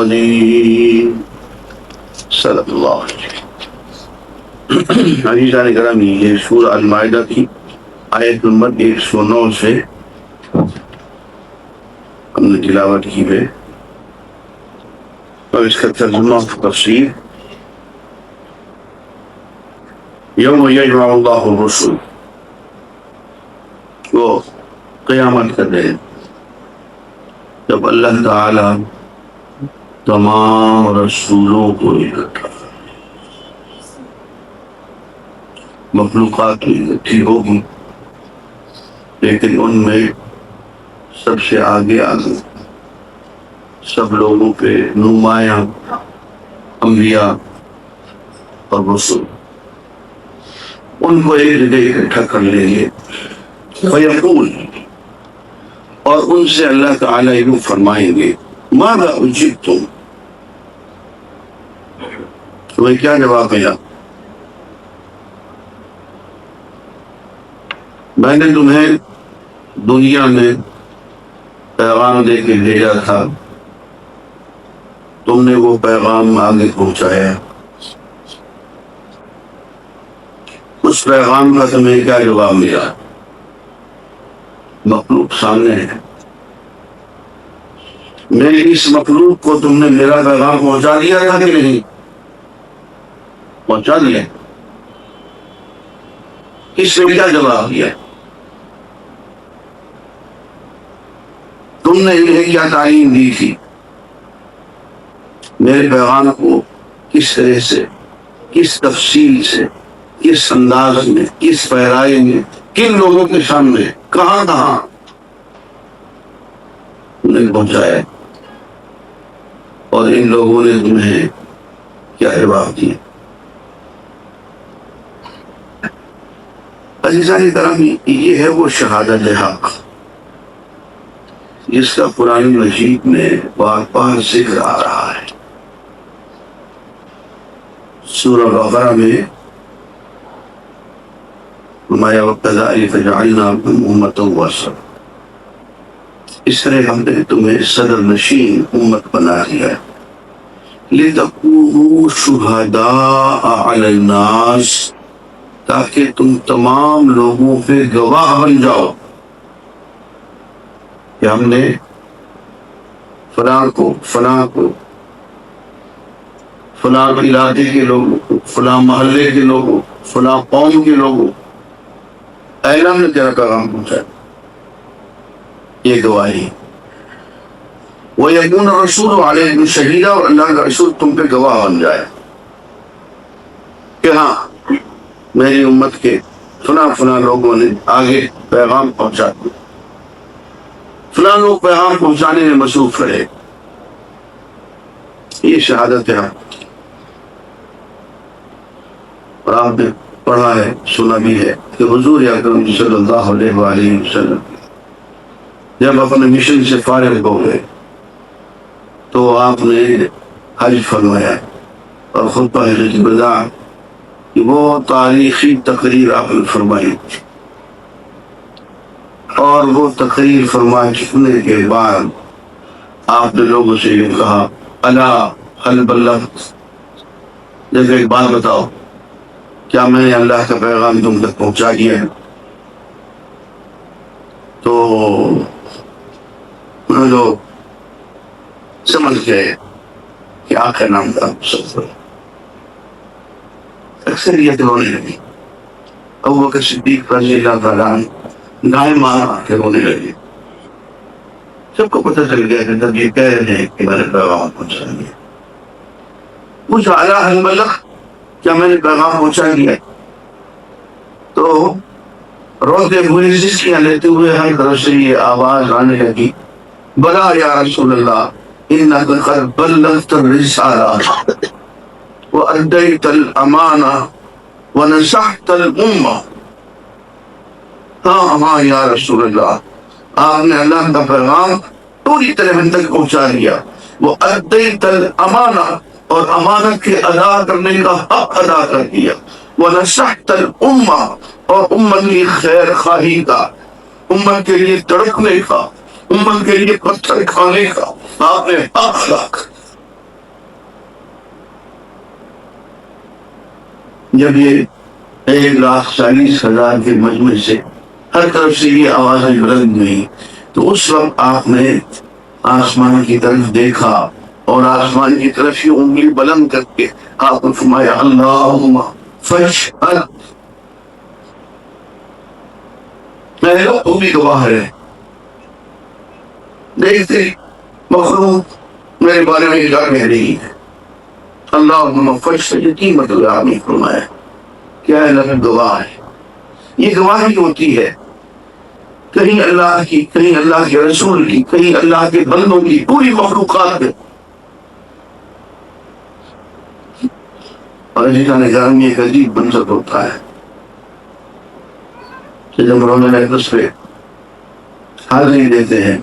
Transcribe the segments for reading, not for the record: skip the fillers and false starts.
الرجیم صدق اللہ عزیزان گرامی، یہ سورہ المائدہ کی آیت نمبر 109 سے ہم نے تلاوت کی ہے، اور اس کا ترجمہ تفسیر یوم یجمع اللہ الرسل، وہ قیامت کا دن جب اللہ تعالی تمام رسولوں کو اکٹھا، مخلوقات اکٹھی ہوگی، لیکن ان میں سب سے آگے سب لوگوں پہ نمایاں انبیاء اور رسول، ان کو ایک جگہ اکٹھا کر لیں گے، فیقول، اور ان سے اللہ تعالیٰ یوں فرمائیں گے، ماذا اجبتم، تمہیں کیا جواب ملا؟ میں نے تمہیں دنیا میں پیغام دے کے بھیجا تھا، تم نے وہ پیغام آگے پہنچایا، اس پیغام کا تمہیں کیا جواب ملا؟ مخلوق سامنے ہے، میری اس مخلوق کو تم نے میرا پیغام پہنچا دیا تھا کہ نہیں؟ پہنچا دیا۔ اس سے کیا جواب دیا؟ تم نے انہیں کیا تعلیم دی تھی؟ میرے پیغام کو کس طرح سے، کس تفصیل سے، کس انداز میں، کس پیرائی میں، کن لوگوں کے سامنے، کہاں کہاں انہیں پہنچایا، اور ان لوگوں نے تمہیں کیا جواب دیا؟ عزیزان گرامی، یہ ہے وہ شہادت حق جس کا قرآن مجید میں بار بار ذکر آ رہا ہے۔ سورہ بقرہ میں فرمایا وَكَذَلِكَ جَعَلْنَاكُمْ أُمَّةً وَسَطًا، اس طرح ہم نے تمہیں صدر نشین امت بنا دیا ہے، لِتَكُونُوا شُهَدَاءَ عَلَى النَّاسِ، تاکہ تم تمام لوگوں پہ گواہ بن جاؤ کہ ہم نے فلاں کو، فلاں کو، فلاں علاقے کے لوگوں کو، فلاں محلے کے لوگوں، فلاں قوم کے لوگوں، اعلان نے تیرا پیغام پہنچایا، یہ گواہی۔ وَيَكُونَ الرَّسُولُ عَلَيْكُمْ شَهِيدًا، اور اللہ کا رسول تم پہ گواہ بن جائے کہ ہاں میری امت کے فلاں فلاں لوگوں نے آگے پیغام پہنچا دیا، فلاں لوگ پیغام پہنچانے میں مصروف رہے۔ یہ شہادت ہے، اور آپ نے پڑھا ہے، سنا بھی ہے کہ حضور اکرم صلی اللہ علیہ وآلہ وسلم جب اپنے مشن سے فارغ ہو گئے تو آپ نے حج فرمایا، اور خطبہ حجۃ الوداع کہ وہ تاریخی تقریر آپ نے فرمائی، اور وہ تقریر فرما چکنے کے بعد آپ نے لوگوں سے یہ کہا، الا هل بلغت، جب ایک بات بتاؤ، کیا میں نے اللہ کا پیغام تم تک پہنچا دیا ہے؟ تو لوگ سمجھ گئے کہ آخر نام کا سفر، اکثریت رونے لگی، ابوبکر صدیق رضی اللہ تعالیٰ عنہ دائیں مار کے رونے لگے۔ سب کو پتہ چل گیا کہ جب یہ کہہ رہے ہیں کہ میں نے پیغام پہنچا دیا، پوچھا الا هل بلغت، کیا میں نے پیغام پہنچا دیا؟ تو روتے ہوئے سسکیاں لیتے ہوئے ہر طرف سے یہ آواز آنے لگی، بلا یا رسول اللہ انک قد بلغت الرسالہ وأديت الأمانة ونصحت الأمة، ہاں یا رسول اللہ، آپ نے اللہ کا پیغام پوری طرح ہم تک پہنچا دیا، وأديت الأمانة، اور امانت کے ادا کرنے کا حق ادا کر دیا، ونصحت الأمة، اور امت کی خیر خواہی کا، امت کے لیے تڑپنے کا، امت کے لیے پتھر کھانے کا آپ نے حق ادا کر۔ جب یہ 1,40,000 کے مجمع سے ہر طرف سے یہ آوازیں بلند ہوئی تو اس وقت آپ نے آسمان کی طرف دیکھا اور آسمان کی طرف یہ انگلی بلند کر کے آپ نے فرمایا اللہم فاشہد، میرے لوگ تو بھی گواہ ہے. دیکھتے مخلوق میرے بارے میں کیا کہہ رہی ہے. اللہم فاشہد کی مطلب آپ نے فرمایا کیا ہے؟ گواہ ہے. یہ گواہی ہوتی ہے کہیں اللہ کی، کہیں اللہ کے رسول کی، کہیں اللہ کے بندوں کی، پوری مخلوقات میں. اور اسی طرح نگاہ میں ایک عجیب منظر ہوتا ہے کہ جب روزہ اقدس پہ حاضری دیتے ہیں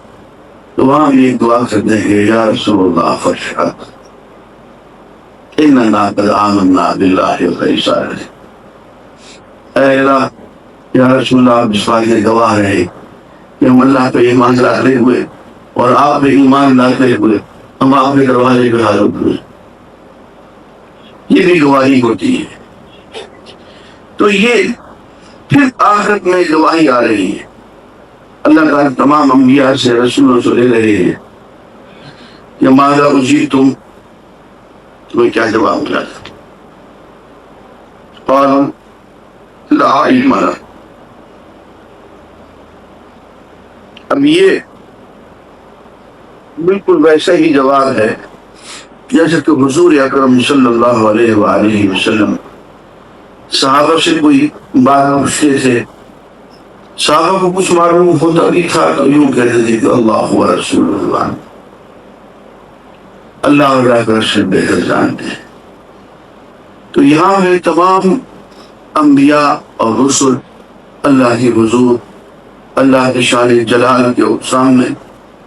تو وہاں بھی ایک دعا کرتے ہیں کہ یا رسول اللہ فاشہد اننا قد آمنا باللہ وعیسیٰ. اے اللہ، یا رسول اللہ، آپ اس بات کے گواہ رہے کہ ہم اللہ پہ ایمان لاتے ہوئے اور آپ پہ ایمان لاتے ہوئے ہم آپ کے دروازے پہ حاضر ہوئے. یہ بھی گواہی ہوتی ہے. تو یہ پھر آخرت میں گواہی آ رہی ہے. اللہ تعالیٰ تمام انبیاء سے، رسولوں سے لے رہے ہیں کہ ماذا اجیبتم، تمہیں کیا جواب ملا؟ قالوا لا علم لنا. اب یہ بالکل ویسا ہی جواب ہے جیسے کہ حضور اکرم صلی اللہ علیہ وآلہ وسلم صحابہ سے کوئی بات پوچھتے تھے، صحابہ کو کچھ معلوم ہوتا بھی تھا تو یوں کہتے تھے کہ اللہ و رسول اللہ، اللہ اور اللہ کا رسول بہتر جانتے ہیں. تو یہاں ہے تمام انبیاء اور رسل اللہ کی حضور، اللہ کے شان جلال کے سامنے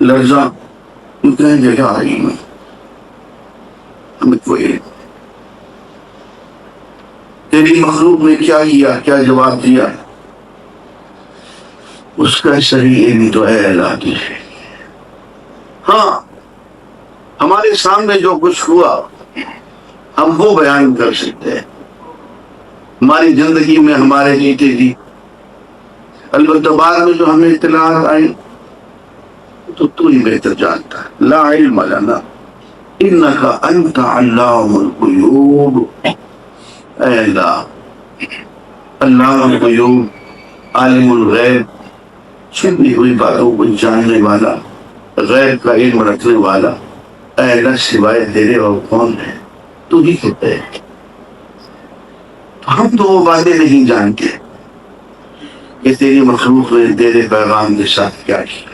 لرزاں تو کہیں گے کیا علم ہے، ہمیں کوئی علم. تیری مخلوق نے کیا کیا، کیا جواب دیا، اس کا صحیح علم تو ہے اللہ کی. ہاں ہمارے سامنے جو کچھ ہوا ہم وہ بیان کر سکتے ہیں، ہماری زندگی میں ہمارے جیتے جی. البتہ بعد میں جو ہمیں اطلاعات آئی تو ہی بہتر جانتا ہے. لا علم لنا انک انت علام الغیوب. اے اللہ، علام الغیوب، عالم الغیب، چھپی ہوئی باتوں کو جاننے والا، غیب کا علم رکھنے والا. اے اللہ، سوائے تیرے اور کون ہے؟ تو ہی کہتے ہیں. ہم تو وہ باتیں نہیں جانتے کہ تیری مخلوق نے تیرے پیغام کے ساتھ کیا کیا.